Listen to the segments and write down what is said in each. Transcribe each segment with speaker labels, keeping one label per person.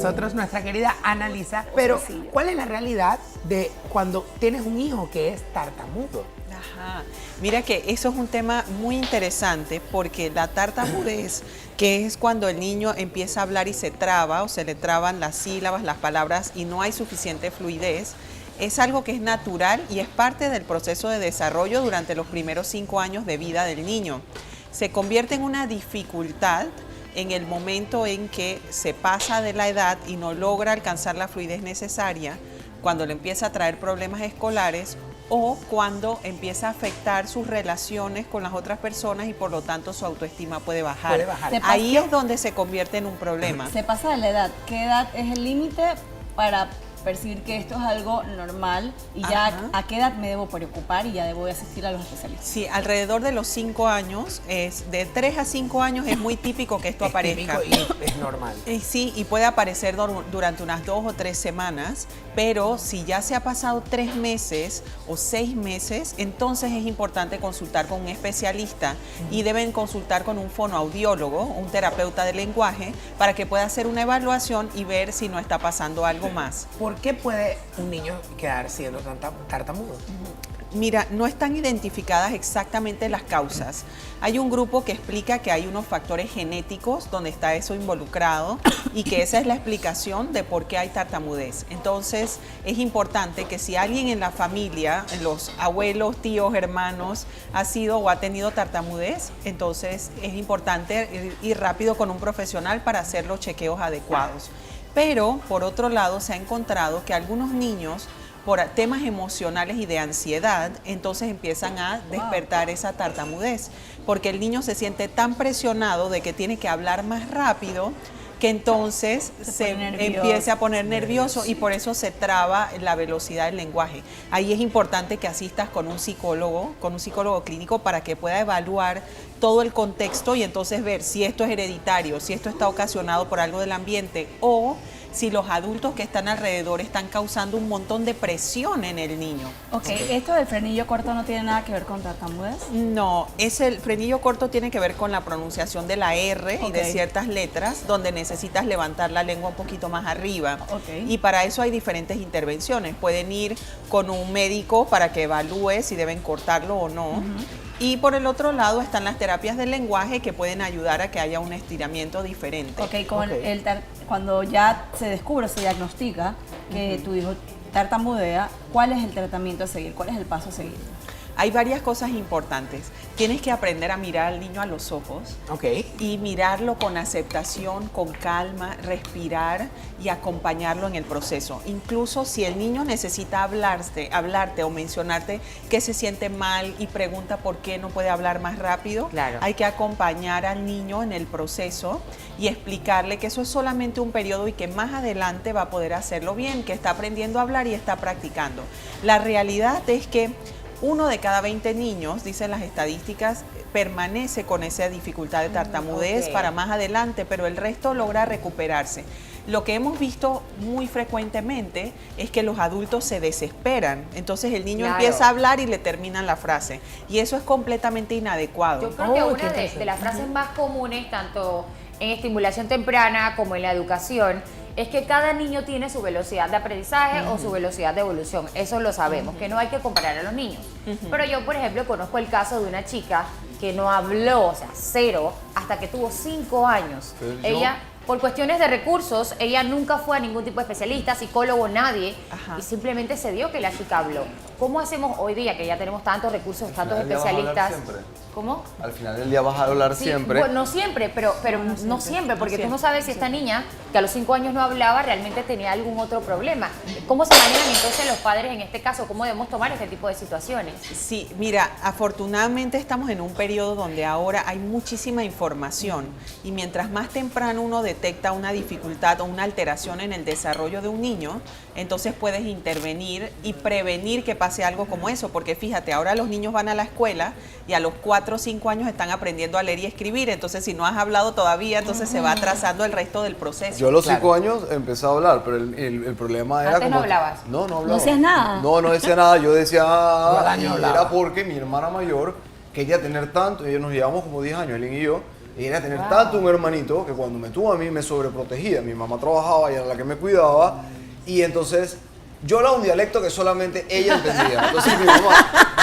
Speaker 1: nosotros nuestra querida Annalisa. Pero, ¿cuál es la realidad de cuando tienes un hijo que es tartamudo?
Speaker 2: Ajá. Mira que eso es un tema muy interesante porque la tartamudez, que es cuando el niño empieza a hablar y se traba o se le traban las sílabas, las palabras y no hay suficiente fluidez, es algo que es natural y es parte del proceso de desarrollo durante los primeros 5 años de vida del niño. Se convierte en una dificultad en el momento en que se pasa de la edad y no logra alcanzar la fluidez necesaria, cuando le empieza a traer problemas escolares o cuando empieza a afectar sus relaciones con las otras personas y por lo tanto su autoestima puede bajar. Ahí es donde se convierte en un problema.
Speaker 3: Se pasa de la edad. ¿Qué edad es el límite para percibir que esto es algo normal y ya a qué edad me debo preocupar y ya debo asistir a los especialistas?
Speaker 2: Sí, alrededor de los 5 años, de 3 a 5 años es muy típico que esto aparezca.
Speaker 1: Típico y es normal.
Speaker 2: Sí, y puede aparecer durante unas 2 o 3 semanas, pero si ya se ha pasado 3 meses o 6 meses, entonces es importante consultar con un especialista y deben consultar con un fonoaudiólogo, un terapeuta de lenguaje, para que pueda hacer una evaluación y ver si no está pasando algo más.
Speaker 1: ¿Por qué puede un niño quedar siendo tartamudo?
Speaker 2: Mira, no están identificadas exactamente las causas. Hay un grupo que explica que hay unos factores genéticos donde está eso involucrado y que esa es la explicación de por qué hay tartamudez. Entonces, es importante que si alguien en la familia, los abuelos, tíos, hermanos, ha sido o ha tenido tartamudez, entonces es importante ir rápido con un profesional para hacer los chequeos adecuados. Pero, por otro lado, se ha encontrado que algunos niños, por temas emocionales y de ansiedad, entonces empiezan a despertar esa tartamudez, porque el niño se siente tan presionado de que tiene que hablar más rápido, que entonces se empieza a poner nervioso y por eso se traba la velocidad del lenguaje. Ahí es importante que asistas con un psicólogo clínico para que pueda evaluar todo el contexto y entonces ver si esto es hereditario, si esto está ocasionado por algo del ambiente o si los adultos que están alrededor están causando un montón de presión en el niño.
Speaker 3: Ok, ¿esto del frenillo corto no tiene nada que ver con tartamudez?
Speaker 2: No, el frenillo corto tiene que ver con la pronunciación de la R y de ciertas letras, donde necesitas levantar la lengua un poquito más arriba. Y para eso hay diferentes intervenciones. Pueden ir con un médico para que evalúe si deben cortarlo o no. Y por el otro lado están las terapias del lenguaje que pueden ayudar a que haya un estiramiento diferente.
Speaker 3: Cuando ya se descubre, se diagnostica que tu hijo tartamudea, ¿cuál es el tratamiento a seguir? ¿Cuál es el paso a seguir?
Speaker 2: Hay varias cosas importantes. Tienes que aprender a mirar al niño a los ojos y mirarlo con aceptación, con calma, respirar y acompañarlo en el proceso. Incluso si el niño necesita hablarte o mencionarte que se siente mal y pregunta por qué no puede hablar más rápido, hay que acompañar al niño en el proceso y explicarle que eso es solamente un periodo y que más adelante va a poder hacerlo bien, que está aprendiendo a hablar y está practicando. La realidad es que 1 de cada 20 niños, dicen las estadísticas, permanece con esa dificultad de tartamudez para más adelante, pero el resto logra recuperarse. Lo que hemos visto muy frecuentemente es que los adultos se desesperan, entonces el niño empieza a hablar y le terminan la frase, y eso es completamente inadecuado.
Speaker 4: Yo creo que una de las frases más comunes, tanto en estimulación temprana como en la educación, es que cada niño tiene su velocidad de aprendizaje o su velocidad de evolución. Eso lo sabemos, que no hay que comparar a los niños. Pero yo, por ejemplo, conozco el caso de una chica que no habló, o sea, 0, hasta que tuvo 5 años. Ella, por cuestiones de recursos, ella nunca fue a ningún tipo de especialista, psicólogo, nadie, y simplemente se dio que la chica habló. ¿Cómo hacemos hoy día que ya tenemos tantos recursos, tantos especialistas? ¿Cómo?
Speaker 5: Al final del día vas a hablar siempre.
Speaker 4: Bueno, no siempre, pero no siempre, porque tú no sabes si esta niña, que a los 5 años no hablaba, realmente tenía algún otro problema. ¿Cómo se manejan entonces los padres en este caso? ¿Cómo debemos tomar este tipo de situaciones?
Speaker 2: Sí, mira, afortunadamente estamos en un periodo donde ahora hay muchísima información y mientras más temprano uno detecta una dificultad o una alteración en el desarrollo de un niño, entonces puedes intervenir y prevenir que pase algo como eso, porque fíjate, ahora los niños van a la escuela y a los 4 o 5 años están aprendiendo a leer y escribir, entonces si no has hablado todavía, entonces se va atrasando el resto del proceso.
Speaker 5: Yo a los 5 años empecé a hablar, pero el problema era
Speaker 4: ¿Antes no hablabas?
Speaker 5: No hablaba.
Speaker 3: ¿No hacías nada?
Speaker 5: No decía nada, yo decía,
Speaker 1: al año
Speaker 5: era porque mi hermana mayor quería tener tanto, y nos llevamos como 10 años, Elin y yo, Y era tener tanto un hermanito que cuando me tuvo a mí me sobreprotegía. Mi mamá trabajaba y era la que me cuidaba. Y entonces yo hablaba un dialecto que solamente ella entendía. Entonces mi mamá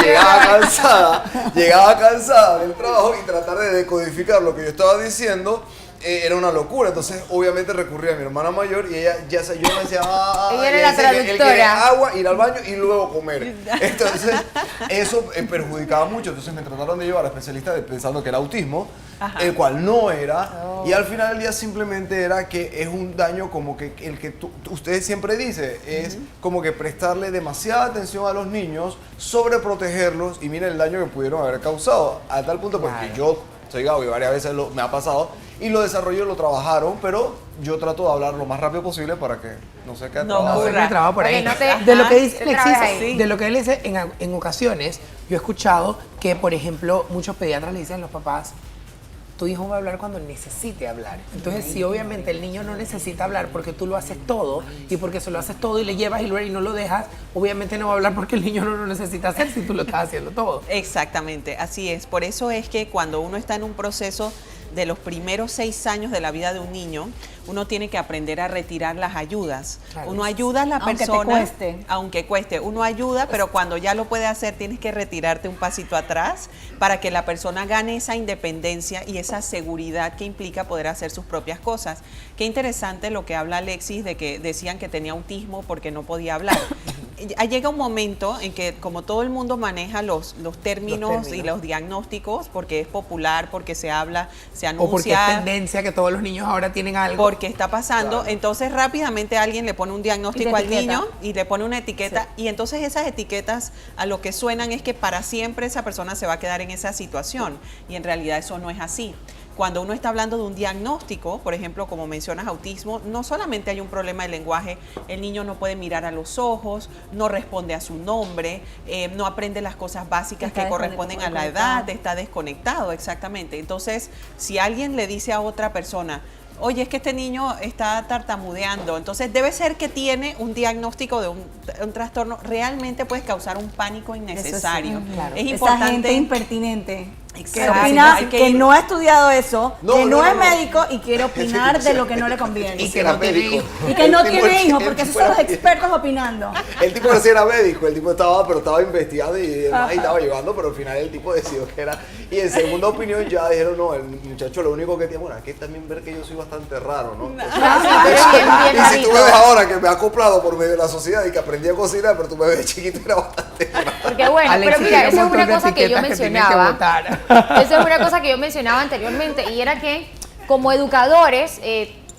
Speaker 5: llegaba cansada del trabajo y tratar de decodificar lo que yo estaba diciendo era una locura. Entonces obviamente recurría a mi hermana mayor y ella ya se, yo me decía,
Speaker 4: ella era
Speaker 5: y
Speaker 4: la
Speaker 5: decía que él quería
Speaker 4: traductora.
Speaker 5: agua, ir al baño y luego comer. Entonces eso perjudicaba mucho. Entonces me trataron de llevar a especialistas pensando que era autismo, el cual no era. Y al final del día simplemente era que es un daño como que el que usted siempre dice, es como que prestarle demasiada atención a los niños, sobreprotegerlos y miren el daño que pudieron haber causado. A tal punto porque yo soy Gabo y varias veces me ha pasado y lo desarrolló, lo trabajaron, pero yo trato de hablar lo más rápido posible para que no se quede
Speaker 2: No
Speaker 5: trabado.
Speaker 1: No se me traba por ahí.
Speaker 4: Porque no te-
Speaker 1: De lo que
Speaker 4: ajá,
Speaker 1: dice
Speaker 4: te
Speaker 1: Alexis,
Speaker 4: trabas ahí.
Speaker 1: de lo que él dice, en ocasiones, yo he escuchado que, por ejemplo, muchos pediatras le dicen a los papás, tu hijo va a hablar cuando necesite hablar. Entonces, si obviamente el niño no necesita hablar porque tú lo haces todo y porque se lo haces todo y le llevas y no lo dejas, obviamente no va a hablar porque el niño no lo necesita hacer si tú lo estás haciendo todo.
Speaker 2: Exactamente, así es. Por eso es que cuando uno está en un proceso de los primeros 6 años de la vida de un niño, uno tiene que aprender a retirar las ayudas.
Speaker 1: Claro.
Speaker 2: Uno ayuda a la
Speaker 3: Aunque te
Speaker 2: persona,
Speaker 3: cueste.
Speaker 2: aunque cueste, uno ayuda, pero cuando ya lo puede hacer tienes que retirarte un pasito atrás para que la persona gane esa independencia y esa seguridad que implica poder hacer sus propias cosas. Qué interesante lo que habla Alexis de que decían que tenía autismo porque no podía hablar. Llega un momento en que como todo el mundo maneja los términos y los diagnósticos, porque es popular, porque se habla, se anuncia.
Speaker 1: O porque es tendencia que todos los niños ahora tienen algo.
Speaker 2: Porque está pasando, entonces rápidamente alguien le pone un diagnóstico
Speaker 3: Y te
Speaker 2: al
Speaker 3: etiqueta.
Speaker 2: niño y le pone una etiqueta y entonces esas etiquetas a lo que suenan es que para siempre esa persona se va a quedar en esa situación y en realidad eso no es así. Cuando uno está hablando de un diagnóstico, por ejemplo, como mencionas autismo, no solamente hay un problema de lenguaje, el niño no puede mirar a los ojos, no responde a su nombre, no aprende las cosas básicas
Speaker 3: Está
Speaker 2: que corresponden a la
Speaker 3: desconectado.
Speaker 2: edad, está desconectado, exactamente. Entonces, si alguien le dice a otra persona, oye, es que este niño está tartamudeando, entonces debe ser que tiene un diagnóstico de un trastorno, realmente puede causar un pánico innecesario.
Speaker 3: Claro.
Speaker 2: Es
Speaker 3: Esa
Speaker 2: importante.
Speaker 3: gente impertinente. Que
Speaker 2: Exacto.
Speaker 3: opina
Speaker 2: Hay que
Speaker 3: que
Speaker 2: ir-
Speaker 3: no ha estudiado eso,
Speaker 5: No,
Speaker 3: que
Speaker 5: no,
Speaker 3: no,
Speaker 5: no,
Speaker 3: es
Speaker 5: no.
Speaker 3: médico y quiere opinar de lo que no le conviene.
Speaker 1: Y que no tiene hijos.
Speaker 3: Y que no
Speaker 5: El
Speaker 3: tiene
Speaker 5: tipo-
Speaker 3: hijos,
Speaker 5: el
Speaker 3: porque esos
Speaker 5: tipo
Speaker 3: son los
Speaker 5: era-
Speaker 3: expertos opinando.
Speaker 5: El tipo recién era médico, el tipo estaba investigando y demás, y estaba llevando, pero al final el tipo decidió que era. Y en segunda opinión ya dijeron, no, el muchacho lo único que tiene, bueno, hay que también ver que yo soy bastante raro, ¿no?
Speaker 4: Pero es bien, bien
Speaker 5: Y si tú
Speaker 4: rarito.
Speaker 5: me ves ahora que me he acoplado por medio de la sociedad y que aprendí a cocinar, pero tú me ves de chiquito y era bastante raro.
Speaker 4: Porque bueno,
Speaker 1: Alexis
Speaker 4: pero mira,
Speaker 1: tiene un
Speaker 4: esa es
Speaker 1: montón
Speaker 4: una
Speaker 1: de
Speaker 4: cosa que yo
Speaker 1: etiquetas que tiene que
Speaker 4: mencionaba.
Speaker 1: votar.
Speaker 4: Esa es una cosa que yo mencionaba anteriormente y era que como educadores,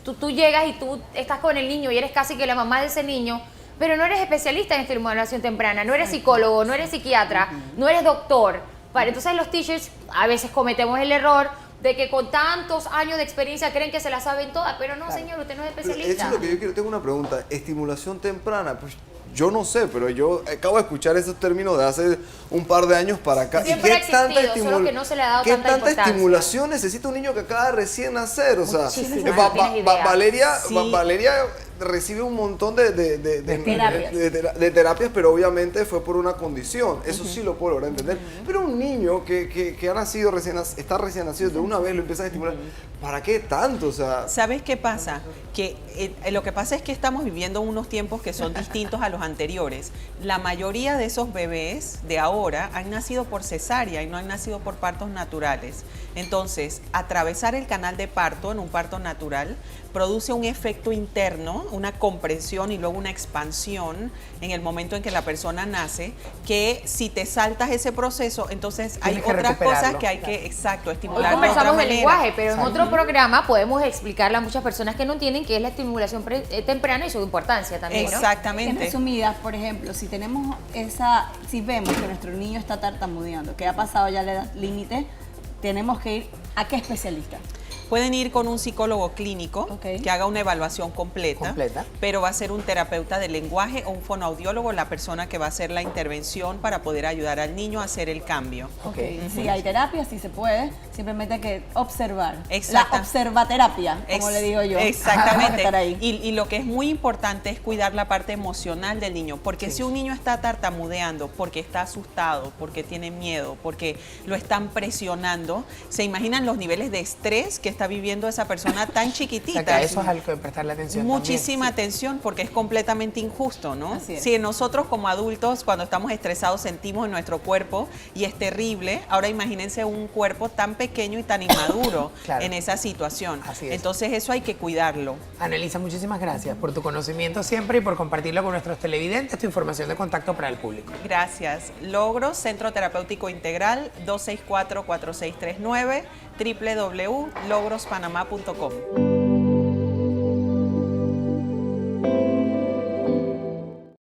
Speaker 4: tú llegas y tú estás con el niño y eres casi que la mamá de ese niño, pero no eres especialista en estimulación temprana, no eres psicólogo, no eres psiquiatra, no eres doctor. Entonces los teachers a veces cometemos el error de que con tantos años de experiencia creen que se la saben todas, pero no, señor, usted no es
Speaker 5: Pero eso
Speaker 4: especialista.
Speaker 5: es lo que yo quiero. Tengo una pregunta. Estimulación temprana, pues yo no sé, pero yo acabo de escuchar esos términos de hace un par de años para acá.
Speaker 4: Siempre ha existido, solo que no se le ha dado
Speaker 5: ¿qué
Speaker 4: tanta
Speaker 5: tanta
Speaker 4: importancia?
Speaker 5: estimulación necesita un niño que acaba de recién nacer? O sea,
Speaker 4: Muchísimo, no tienes idea.
Speaker 5: Valeria recibe un montón de
Speaker 3: terapias.
Speaker 5: de terapias, pero obviamente fue por una condición. Eso sí lo puedo lograr entender. Pero un niño que ha nacido está recién nacido, de una vez lo empiezan a estimular. ¿Para qué tanto? O sea,
Speaker 2: ¿Sabes qué pasa? Que lo que pasa es que estamos viviendo unos tiempos que son distintos a los anteriores. La mayoría de esos bebés de ahora han nacido por cesárea y no han nacido por partos naturales. Entonces, atravesar el canal de parto en un parto natural produce un efecto interno, una compresión y luego una expansión en el momento en que la persona nace, que si te saltas ese proceso, entonces hay
Speaker 1: Tienes que
Speaker 2: otras
Speaker 1: recuperarlo.
Speaker 2: cosas que hay que, exacto,
Speaker 4: Hoy
Speaker 2: estimular de otra
Speaker 4: conversamos del
Speaker 2: manera.
Speaker 4: lenguaje, pero en otro programa podemos explicarle a muchas personas que no entienden qué es la estimulación temprana y su importancia también, ¿no?
Speaker 3: En
Speaker 2: Exactamente.
Speaker 3: resumidas, por ejemplo, si vemos que nuestro niño está tartamudeando, que ha pasado ya la edad límite, tenemos que ir a qué especialista.
Speaker 2: Pueden ir con un psicólogo clínico
Speaker 3: Ok.
Speaker 2: que haga una evaluación completa, pero va a ser un terapeuta de lenguaje o un fonoaudiólogo la persona que va a hacer la intervención para poder ayudar al niño a hacer el cambio.
Speaker 3: Ok. Sí, hay terapia, sí se puede. Simplemente hay que observar.
Speaker 2: Exacto.
Speaker 3: La observaterapia, como le digo yo.
Speaker 2: Exactamente.
Speaker 3: Estar ahí.
Speaker 2: Y lo que es muy importante es cuidar la parte emocional del niño, porque
Speaker 1: Sí.
Speaker 2: si un niño está tartamudeando, porque está asustado, porque tiene miedo, porque lo están presionando, se imaginan los niveles de estrés que está viviendo esa persona tan
Speaker 1: O
Speaker 2: chiquitita.
Speaker 1: sea, que a eso es algo que prestarle atención
Speaker 2: Muchísima
Speaker 1: también.
Speaker 2: atención porque es completamente injusto, ¿no?
Speaker 3: Así es.
Speaker 2: Si nosotros como adultos cuando estamos estresados sentimos en nuestro cuerpo y es terrible, ahora imagínense un cuerpo tan pequeño y tan inmaduro
Speaker 1: Claro.
Speaker 2: en esa situación.
Speaker 1: Así es.
Speaker 2: Entonces eso hay que cuidarlo.
Speaker 1: Annalisa, muchísimas gracias por tu conocimiento siempre y por compartirlo con nuestros televidentes, tu información de contacto para el público.
Speaker 2: Gracias. Logros, Centro Terapéutico Integral, 264-4639, www.logrospanamá.com.